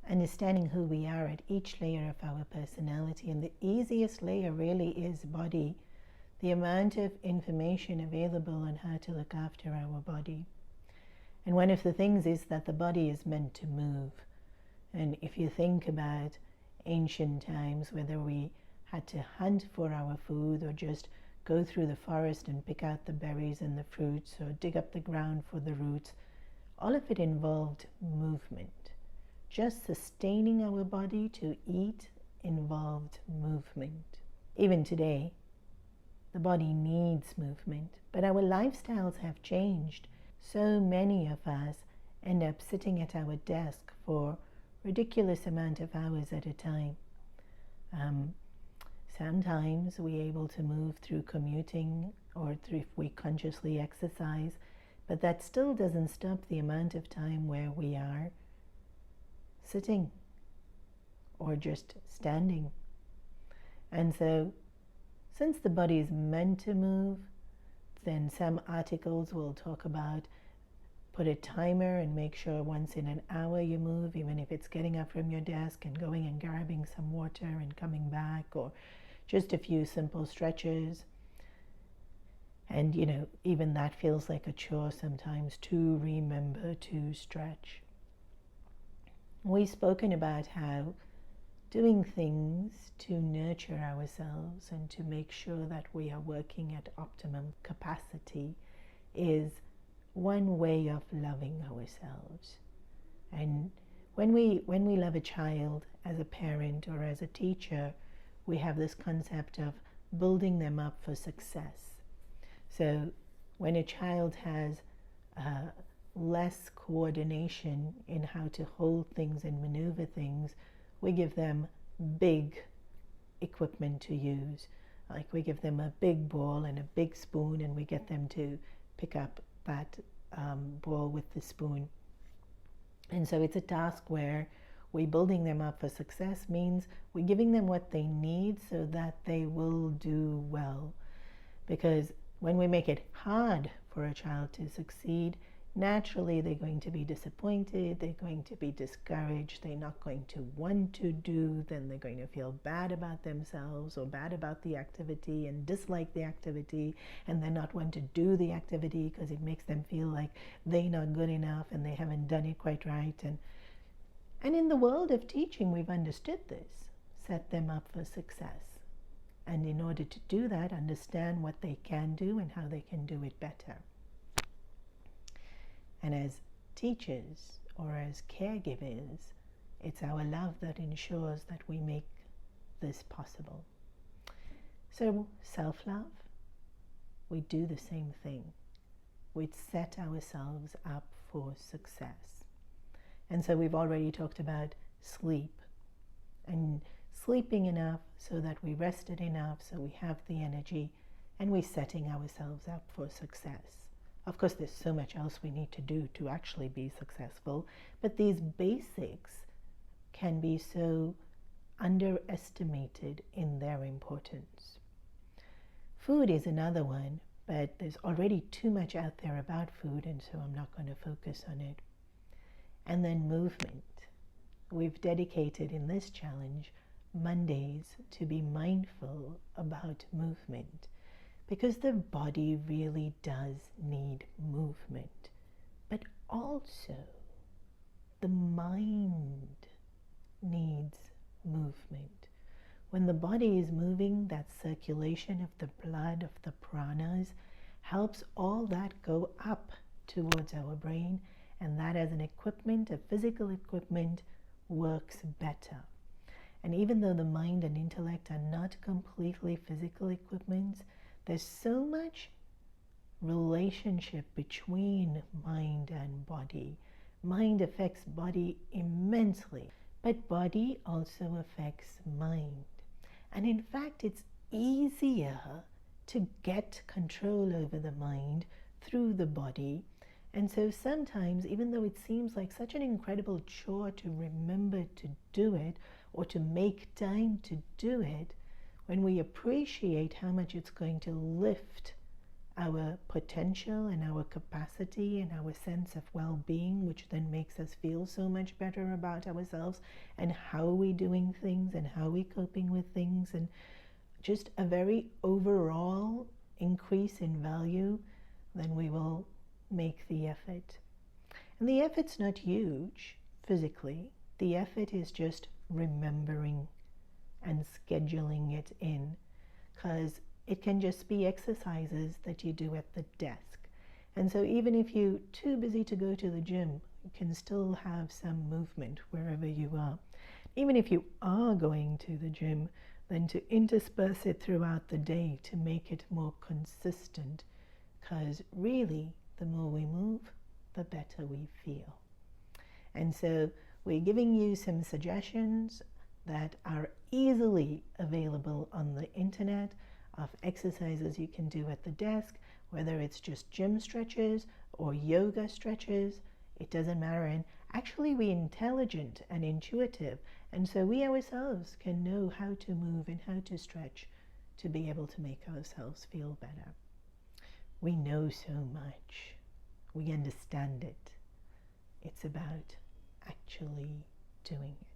understanding who we are at each layer of our personality. And the easiest layer really is body, the amount of information available on how to look after our body. And one of the things is that the body is meant to move. And if you think about ancient times, whether we had to hunt for our food or just go through the forest and pick out the berries and the fruits or dig up the ground for the roots, all of it involved movement. Just sustaining our body to eat involved movement. Even today, the body needs movement, but our lifestyles have changed. So many of us end up sitting at our desk for ridiculous amount of hours at a time. Sometimes we're able to move through commuting or through if we consciously exercise, but that still doesn't stop the amount of time where we are sitting or just standing. And so, since the body is meant to move, then some articles will talk about put a timer and make sure once in an hour you move, even if it's getting up from your desk and going and grabbing some water and coming back, or just a few simple stretches. And even that feels like a chore sometimes, to remember to stretch. We've spoken about how doing things to nurture ourselves and to make sure that we are working at optimum capacity is one way of loving ourselves. And when we love a child as a parent or as a teacher, we have this concept of building them up for success. So when a child has less coordination in how to hold things and maneuver things, we give them big equipment to use. Like we give them a big ball and a big spoon, and we get them to pick up that ball with the spoon. And so it's a task where we're building them up for success, means we're giving them what they need so that they will do well. Because when we make it hard for a child to succeed, naturally they're going to be disappointed, they're going to be discouraged, they're not going to want to do, then they're going to feel bad about themselves or bad about the activity and dislike the activity, and then not want to do the activity because it makes them feel like they're not good enough and they haven't done it quite right. And in the world of teaching, we've understood this, set them up for success. And in order to do that, understand what they can do and how they can do it better. And as teachers or as caregivers, it's our love that ensures that we make this possible. So self-love, we do the same thing. We set ourselves up for success. And so we've already talked about sleep and sleeping enough so that we rested enough, so we have the energy, and we're setting ourselves up for success. Of course, there's so much else we need to do to actually be successful, but these basics can be so underestimated in their importance. Food is another one, but there's already too much out there about food, and so I'm not going to focus on it. And then movement. We've dedicated in this challenge Mondays to be mindful about movement, because the body really does need movement, but also the mind needs movement. When the body is moving, that circulation of the blood, of the pranas, helps all that go up towards our brain, and that as an equipment, a physical equipment, works better. And even though the mind and intellect are not completely physical equipments, there's so much relationship between mind and body. Mind affects body immensely, but body also affects mind. And in fact, it's easier to get control over the mind through the body. And so sometimes, even though it seems like such an incredible chore to remember to do it or to make time to do it, when we appreciate how much it's going to lift our potential and our capacity and our sense of well-being, which then makes us feel so much better about ourselves and how we're doing things and how we're coping with things, and just a very overall increase in value, then we will make the effort. And the effort's not huge physically. The effort is just remembering and scheduling it in, because it can just be exercises that you do at the desk. And so even if you're too busy to go to the gym, you can still have some movement wherever you are. Even if you are going to the gym, then to intersperse it throughout the day to make it more consistent, because really the more we move, the better we feel. And so we're giving you some suggestions that are easily available on the internet of exercises you can do at the desk, whether it's just gym stretches or yoga stretches, it doesn't matter. And actually we're intelligent and intuitive, and so we ourselves can know how to move and how to stretch to be able to make ourselves feel better. We know so much. We understand it. It's about actually doing it.